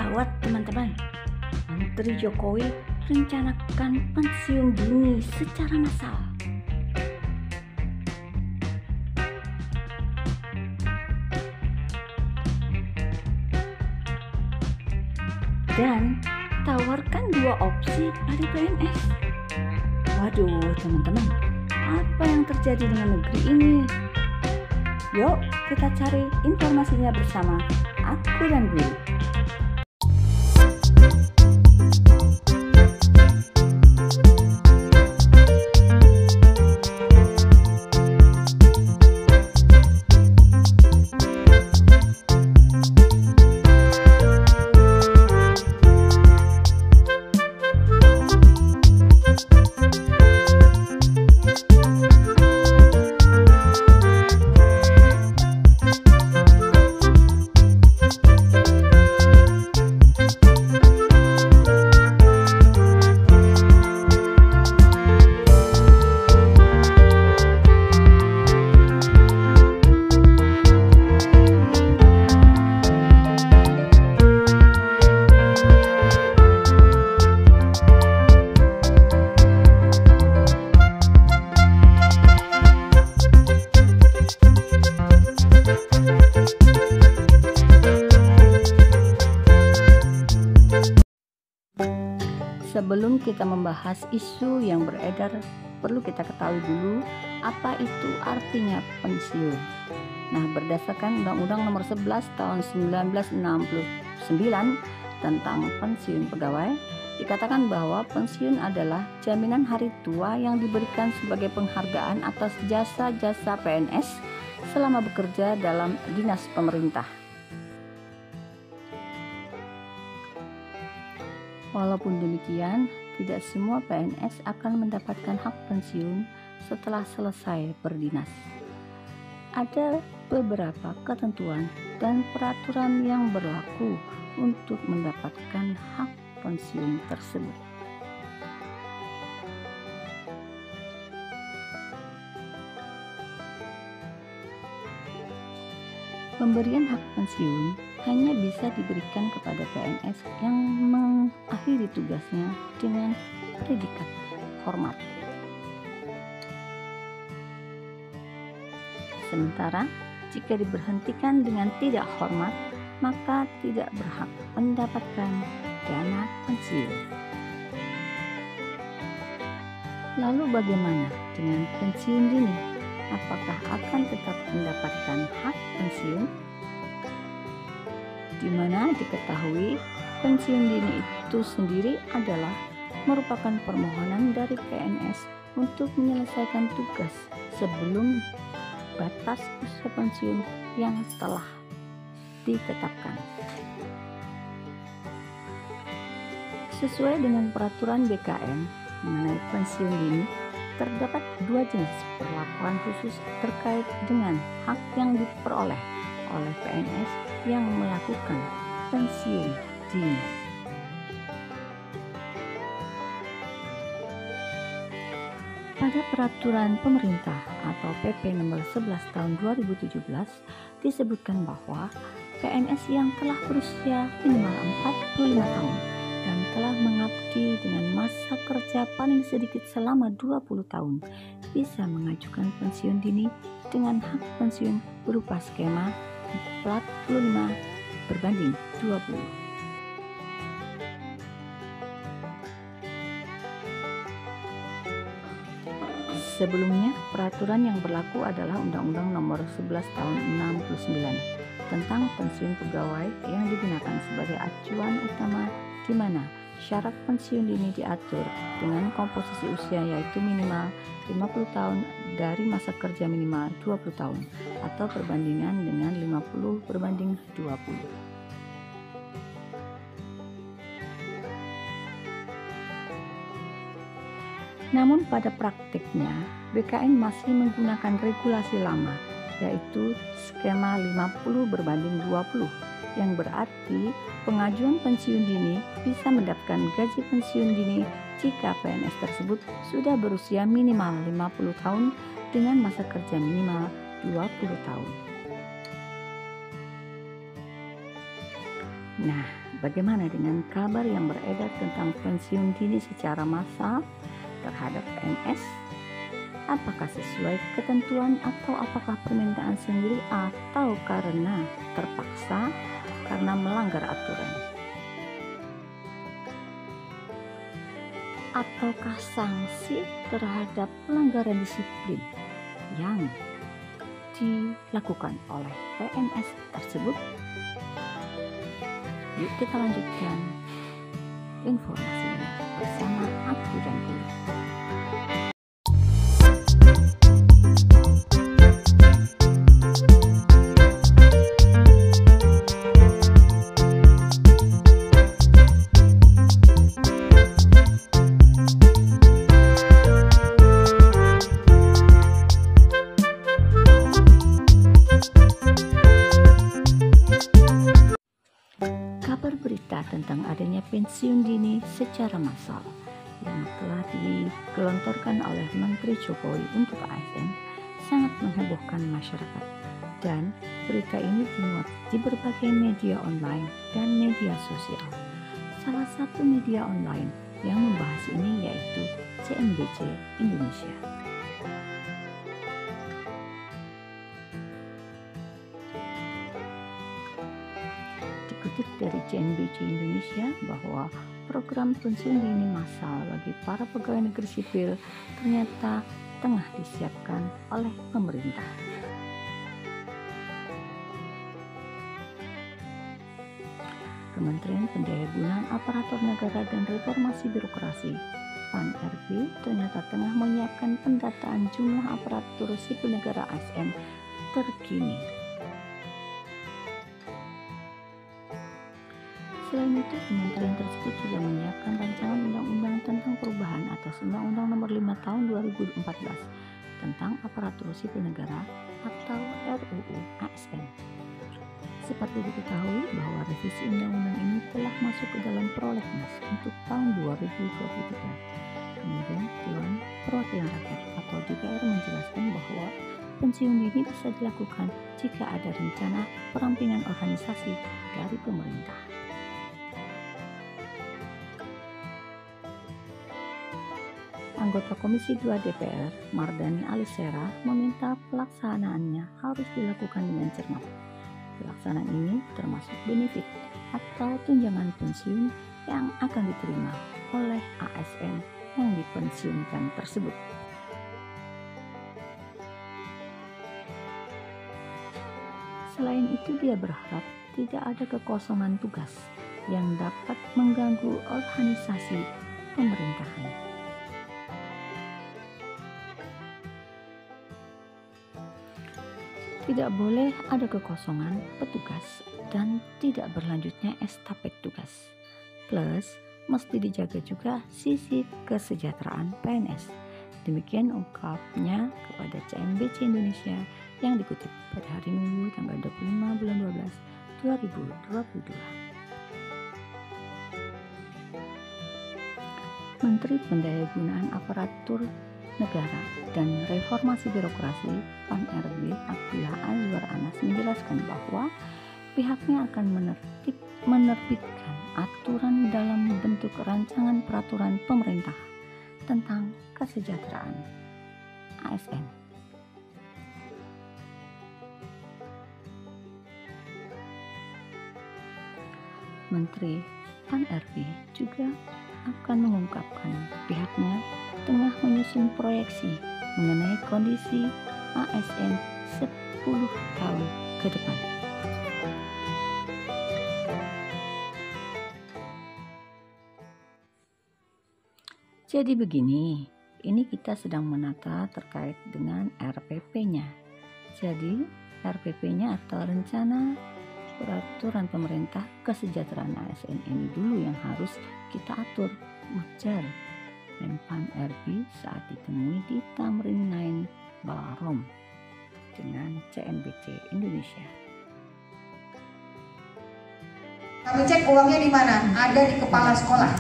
Gawat teman-teman, Menteri Jokowi rencanakan pensiun dini secara massal. Dan tawarkan 2 opsi pada PNS. Waduh teman-teman, apa yang terjadi dengan negeri ini? Yuk kita cari informasinya bersama aku dan Guru. Sebelum kita membahas isu yang beredar, perlu kita ketahui dulu apa itu artinya pensiun. Nah, berdasarkan Undang-Undang Nomor 11 Tahun 1969 tentang pensiun pegawai, dikatakan bahwa pensiun adalah jaminan hari tua yang diberikan sebagai penghargaan atas jasa-jasa PNS selama bekerja dalam dinas pemerintah. Walaupun demikian, tidak semua PNS akan mendapatkan hak pensiun setelah selesai berdinas. Ada beberapa ketentuan dan peraturan yang berlaku untuk mendapatkan hak pensiun tersebut. Pemberian hak pensiun hanya bisa diberikan kepada PNS yang mengakhiri tugasnya dengan predikat hormat. Sementara, jika diberhentikan dengan tidak hormat, maka tidak berhak mendapatkan dana pensiun. Lalu bagaimana dengan pensiun dini? Apakah akan tetap mendapatkan hak pensiun? Di mana diketahui pensiun dini itu sendiri adalah merupakan permohonan dari PNS untuk menyelesaikan tugas sebelum batas usia pensiun yang telah ditetapkan. Sesuai dengan peraturan BKN mengenai pensiun dini, terdapat 2 jenis perlakuan khusus terkait dengan hak yang diperoleh oleh PNS yang melakukan pensiun dini. Pada peraturan pemerintah atau PP nomor 11 tahun 2017 disebutkan bahwa PNS yang telah berusia minimal 45 tahun dan telah mengabdi dengan masa kerja paling sedikit selama 20 tahun bisa mengajukan pensiun dini dengan hak pensiun berupa skema 45/20. Sebelumnya, peraturan yang berlaku adalah Undang-Undang Nomor 11 Tahun 69 tentang pensiun pegawai yang digunakan sebagai acuan utama di mana syarat pensiun dini diatur dengan komposisi usia yaitu minimal 50 tahun dari masa kerja minimal 20 tahun atau perbandingan dengan 50/20. Namun pada praktiknya BKN masih menggunakan regulasi lama yaitu skema 50/20 yang berarti pengajuan pensiun dini bisa mendapatkan gaji pensiun dini jika PNS tersebut sudah berusia minimal 50 tahun dengan masa kerja minimal 20 tahun. Nah, bagaimana dengan kabar yang beredar tentang pensiun dini secara massal terhadap PNS? Apakah sesuai ketentuan atau apakah permintaan sendiri atau karena terpaksa karena melanggar aturan? Ataukah sanksi terhadap pelanggaran disiplin yang dilakukan oleh PNS tersebut? Yuk kita lanjutkan informasinya bersama aku dan Guru. Kabar berita tentang adanya pensiun dini secara massal yang telah digelontorkan oleh Menteri Jokowi untuk ASN sangat menghebohkan masyarakat, dan berita ini dimuat di berbagai media online dan media sosial. Salah satu media online yang membahas ini yaitu CNBC Indonesia. Dikutip dari CNBC Indonesia bahwa program pensiun dini massal bagi para pegawai negeri sipil ternyata tengah disiapkan oleh pemerintah. Kementerian Pendayagunaan Aparatur Negara dan Reformasi Birokrasi (PAN-RB) ternyata tengah menyiapkan pendataan jumlah aparatur sipil negara ASN terkini. Selain itu, kementerian tersebut juga menyiapkan rancangan undang-undang tentang perubahan atas Undang-Undang Nomor 5 Tahun 2014 tentang Aparatur Sipil Negara atau RUU ASN. Seperti diketahui bahwa revisi undang-undang ini telah masuk ke dalam prolegnas untuk tahun 2023. Kemudian Dewan Perwakilan Rakyat atau DPR menjelaskan bahwa pensiun dini bisa dilakukan jika ada rencana perampingan organisasi dari pemerintah. Anggota Komisi 2 DPR, Mardani Alisera, meminta pelaksanaannya harus dilakukan dengan cermat. Pelaksanaan ini termasuk benefit atau tunjangan pensiun yang akan diterima oleh ASN yang dipensiunkan tersebut. Selain itu, dia berharap tidak ada kekosongan tugas yang dapat mengganggu organisasi pemerintahan. Tidak boleh ada kekosongan petugas dan tidak berlanjutnya estafet tugas. Plus, mesti dijaga juga sisi kesejahteraan PNS. Demikian ungkapnya kepada CNBC Indonesia yang dikutip pada hari Minggu tanggal 25 bulan 12 2022. Menteri Pendayagunaan Aparatur Negara dan Reformasi Birokrasi (PAN-RB) Abdullah Azwar Anas menjelaskan bahwa pihaknya akan menerbitkan aturan dalam bentuk rancangan peraturan pemerintah tentang kesejahteraan ASN. Menteri PAN-RB juga akan mengungkapkan pihaknya tengah menyusun proyeksi mengenai kondisi ASN 10 tahun ke depan. Jadi begini, ini kita sedang menata terkait dengan RPP-nya. Jadi RPP-nya atau Rencana Peraturan Pemerintah Kesejahteraan ASN ini dulu yang harus kita atur, ujar Menpan RB saat ditemui di Tamrin 9 Balarom dengan CNBC Indonesia. Kami cek uangnya di mana? Ada di kepala sekolah.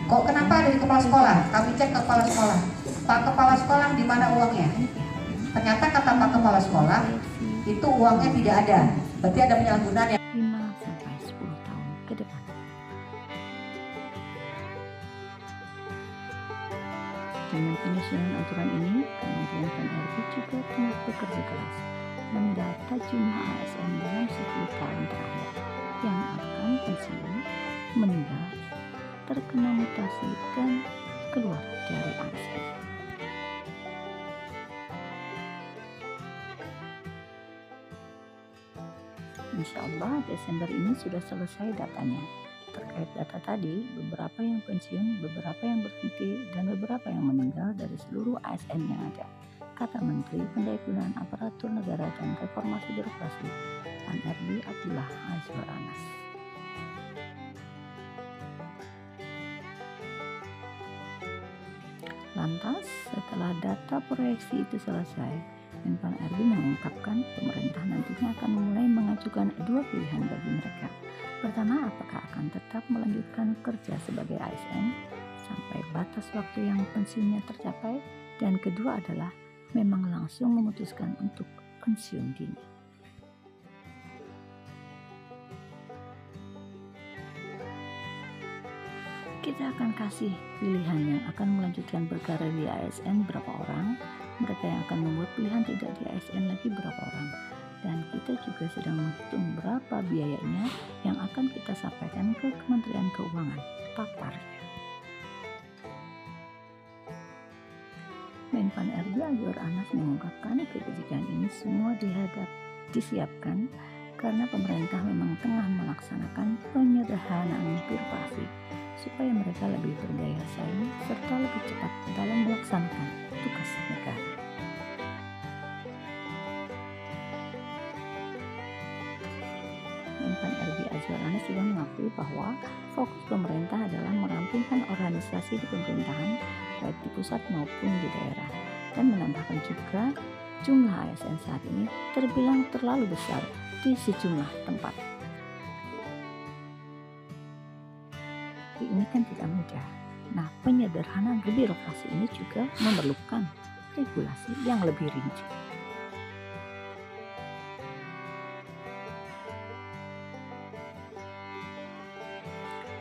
Kok kenapa ada di kepala sekolah? Kami cek ke kepala sekolah. Pak kepala sekolah di mana uangnya? Ternyata kata Pak kepala sekolah itu uangnya tidak ada. Berarti ada penyalahgunaan yang 5 sampai 10 tahun ke depan. Dengan penyusunan aturan ini, Kementerian PAN-RB juga tengah bekerja keras mendata jumlah ASN dalam 10 tahun terakhir yang akan pensiun, meninggal, terkena mutasi, dan keluar dari ASN. Insya Allah Desember ini sudah selesai datanya. Terkait data tadi, beberapa yang pensiun, beberapa yang berhenti, dan beberapa yang meninggal dari seluruh ASN yang ada, kata Menteri Pendaya-gunaan Aparatur Negara dan Reformasi Birokrasi PAN-RB Abdullah Azwar Anas. Lantas, setelah data proyeksi itu selesai, Menpan-RB mengungkapkan pemerintah nantinya akan mulai mengajukan dua pilihan bagi mereka. Pertama, apakah akan tetap melanjutkan kerja sebagai ASN sampai batas waktu yang pensiunnya tercapai, dan kedua adalah memang langsung memutuskan untuk pensiun dini. Kita akan kasih pilihan yang akan melanjutkan berkarir di ASN berapa orang, mereka yang akan membuat pilihan tidak di ASN lagi berapa orang, dan kita juga sedang menghitung berapa biayanya yang akan kita sampaikan ke Kementerian Keuangan, paparnya. Menpan-RB Azwar Anas mengungkapkan kebijakan ini semua disiapkan karena pemerintah memang tengah melaksanakan penyederhanaan birokrasi supaya mereka lebih berdaya saing serta lebih cepat dalam melaksanakan tugas negara. Menpan-RB Azwar Anas juga mengakui bahwa fokus pemerintah adalah merampingkan organisasi di pemerintahan baik di pusat maupun di daerah, dan menambahkan juga jumlah ASN saat ini terbilang terlalu besar di sejumlah tempat. Ini kan tidak mudah. Nah, penyederhanaan birokrasi ini juga memerlukan regulasi yang lebih rinci.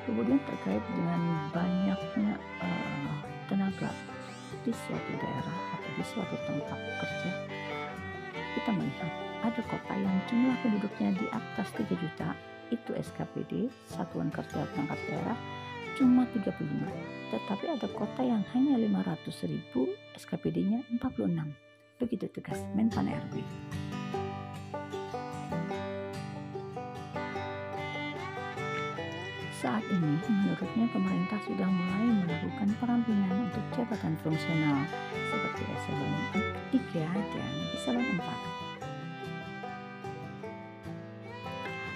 Kemudian terkait dengan banyaknya tenaga di suatu daerah atau di suatu tempat kerja, kita melihat ada kota yang jumlah penduduknya di atas 3 juta, itu SKPD, Satuan Kerja Perangkat Daerah, cuma 35, tetapi ada kota yang hanya 500.000, SKPD-nya 46. Begitu tegas Menpan-RB. Saat ini, menurutnya pemerintah sudah mulai melakukan perampingan untuk jabatan fungsional seperti eselon 3 dan eselon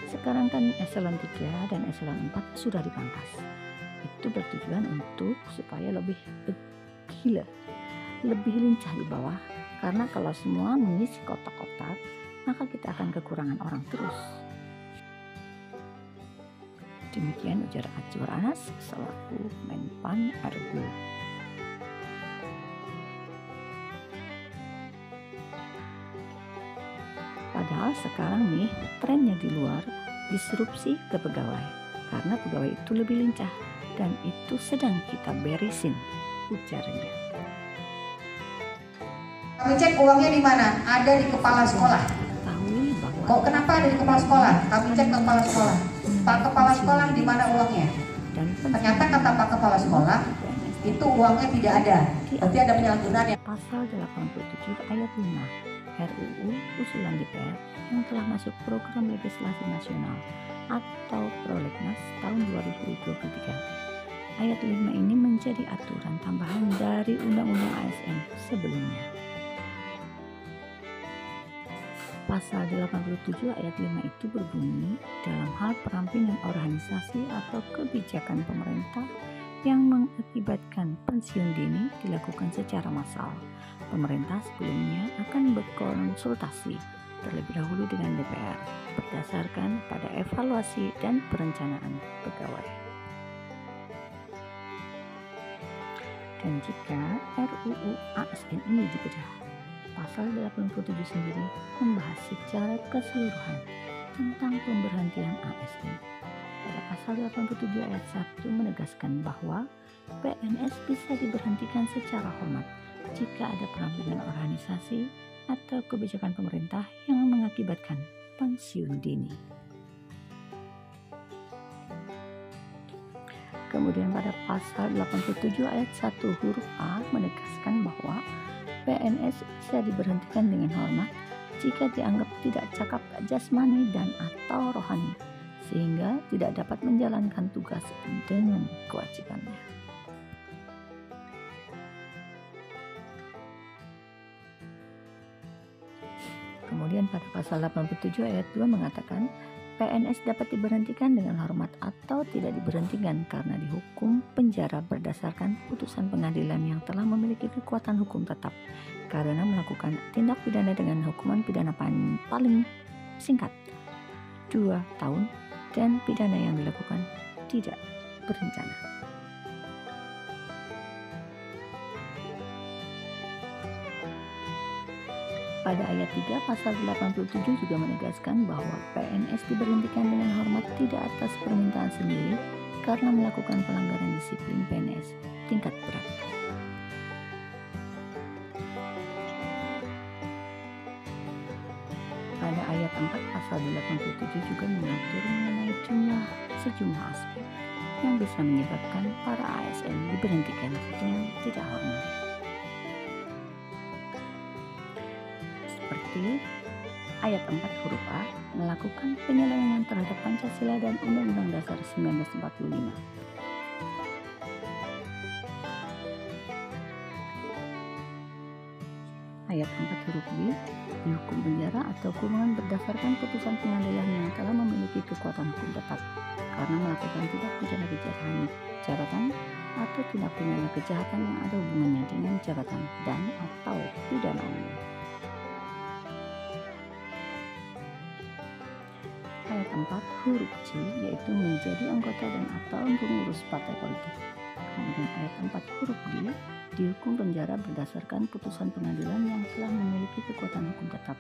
4. Sekarang kan eselon 3 dan eselon 4 sudah dipangkas. Itu bertujuan untuk supaya lebih lincah di bawah, karena kalau semua mengisi kotak-kotak, maka kita akan kekurangan orang terus. Demikian ujar Azwar Anas selaku Menpan-RB. Padahal sekarang nih trennya di luar disrupsi ke pegawai, karena pegawai itu lebih lincah, dan itu sedang kita beresin, ujarnya. Kami cek uangnya di mana? Ada di kepala sekolah. Kok kenapa ada di kepala sekolah? Kami cek ke kepala sekolah. Pak Kepala Sekolah di mana uangnya? Ternyata kata Pak Kepala Sekolah itu uangnya tidak ada. Berarti ada penyalahgunaan ya. Pasal 87 ayat 5 RUU usulan DPR yang telah masuk program legislasi nasional atau Prolegnas tahun 2023. Ayat 5 ini menjadi aturan tambahan dari Undang-Undang ASN sebelumnya. Pasal 87 ayat 5 itu berbunyi, dalam hal perampingan organisasi atau kebijakan pemerintah yang mengakibatkan pensiun dini dilakukan secara massal, pemerintah sebelumnya akan berkonsultasi terlebih dahulu dengan DPR berdasarkan pada evaluasi dan perencanaan pegawai. Dan jika RUU ASN ini dibedah, Pasal 87 sendiri membahas secara keseluruhan tentang pemberhentian ASN pasal 87 ayat 1 menegaskan bahwa PNS bisa diberhentikan secara hormat jika ada perampingan organisasi atau kebijakan pemerintah yang mengakibatkan pensiun dini. Kemudian pada pasal 87 ayat 1 huruf A menegaskan bahwa PNS bisa diberhentikan dengan hormat jika dianggap tidak cakap jasmani dan atau rohani, sehingga tidak dapat menjalankan tugas dengan kewajibannya. Kemudian pada pasal 87 ayat 2 mengatakan PNS dapat diberhentikan dengan hormat atau tidak diberhentikan karena dihukum penjara berdasarkan putusan pengadilan yang telah memiliki kekuatan hukum tetap karena melakukan tindak pidana dengan hukuman pidana paling singkat 2 tahun dan pidana yang dilakukan tidak berencana. Pada ayat 3 pasal 87 juga menegaskan bahwa PNS diberhentikan dengan hormat tidak atas permintaan sendiri karena melakukan pelanggaran disiplin PNS tingkat berat. Pada ayat 4 pasal 87 juga mengatur mengenai sejumlah aspek yang bisa menyebabkan para ASN diberhentikan dengan tidak hormat. Seperti ayat 4 huruf A melakukan penyelewengan terhadap Pancasila dan Undang-Undang Dasar 1945. Ayat 4 huruf B dihukum penjara atau kurungan berdasarkan putusan pengadilan yang telah memiliki kekuatan hukum tetap karena melakukan tindak pidana kejahatan jabatan atau tindak pidana kejahatan yang ada hubungannya dengan jabatan dan atau pidana umum. Ayat 4 huruf C yaitu menjadi anggota dan atau pengurus partai politik. Kemudian ayat 4 huruf D dihukum penjara berdasarkan putusan pengadilan yang telah memiliki kekuatan hukum tetap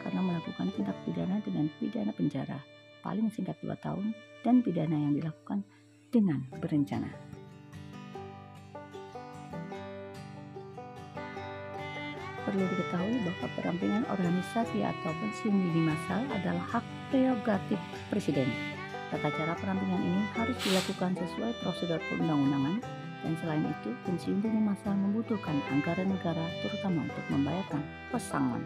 karena melakukan tindak pidana dengan pidana penjara paling singkat 2 tahun dan pidana yang dilakukan dengan berencana. Perlu diketahui bahwa perampingan organisasi atau pensiun dini massal adalah hak prerogatif Presiden. Tata cara perampingan ini harus dilakukan sesuai prosedur perundang-undangan dan selain itu pensiun dini massal membutuhkan anggaran negara terutama untuk membayarkan pesangon.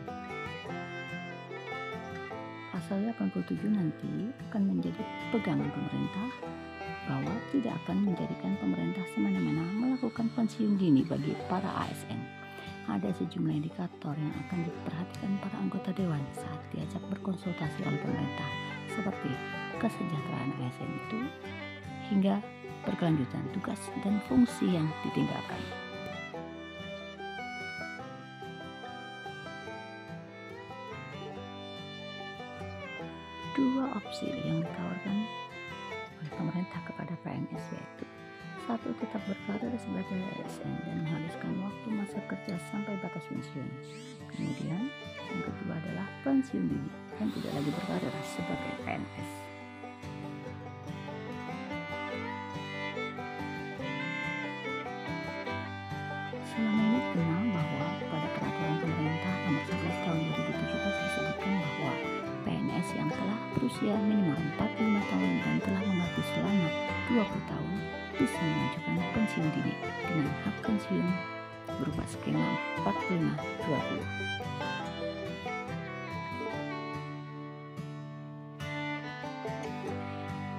Pasal 87 nanti akan menjadi pegangan pemerintah bahwa tidak akan menjadikan pemerintah semena-mena melakukan pensiun dini bagi para ASN. Ada sejumlah indikator yang akan diperhatikan para anggota dewan saat diajak berkonsultasi oleh pemerintah, seperti kesejahteraan ASN itu hingga berkelanjutan tugas dan fungsi yang ditinggalkan. Dua opsi yang ditawarkan oleh pemerintah kepada PNS yaitu 1. Tetap berkarir sebagai ASN dan menghabiskan waktu masa kerja sampai batas pensiun. Kemudian yang kedua adalah pensiun dini dan tidak lagi berkarir sebagai PNS. Selama ini dikenal bahwa pada peraturan pemerintah nomor 11 tahun 2017 disebutkan bahwa PNS yang telah berusia minimal 45 tahun dan telah mengabdi selama 20 tahun bisa mengajukan pensiun dini dengan hak pensiun berupa skema 45-20.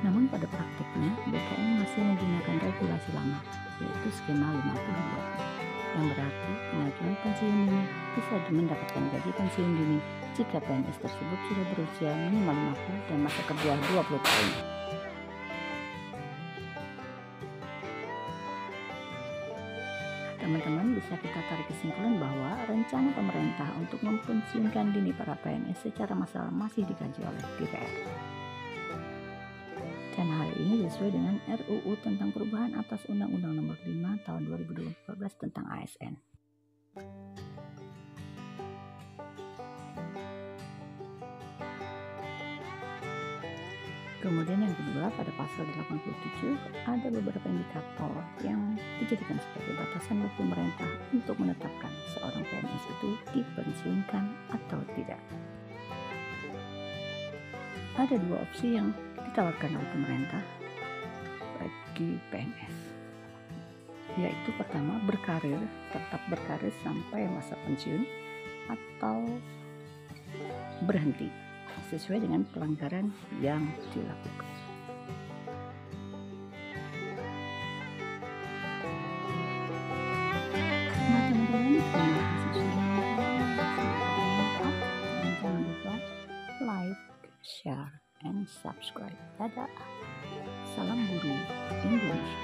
Namun pada praktiknya BKN masih menggunakan regulasi lama yaitu skema 50-20 yang berarti pengajuan pensiun dini bisa mendapatkan gaji pensiun dini jika PNS tersebut sudah berusia minimal 50 dan masa kerja 20 tahun. Teman-teman, bisa kita tarik kesimpulan bahwa rencana pemerintah untuk mempensiunkan dini para PNS secara massal masih dikaji oleh DPR. Dan hal ini sesuai dengan RUU tentang perubahan atas Undang-Undang Nomor 5 Tahun 2014 tentang ASN. Kemudian yang kedua, pada pasal 87 ada beberapa indikator yang dijadikan sebagai batasan bagi pemerintah untuk menetapkan seorang PNS itu dipensiunkan atau tidak. Ada dua opsi yang ditawarkan oleh pemerintah bagi PNS, yaitu pertama tetap berkarir sampai masa pensiun, atau berhenti sesuai dengan pelanggaran yang dilakukan. Nah, teman-teman, terima kasih sudah menonton. Jangan lupa like, share, and subscribe. Dadah. Salam Guru Indonesia.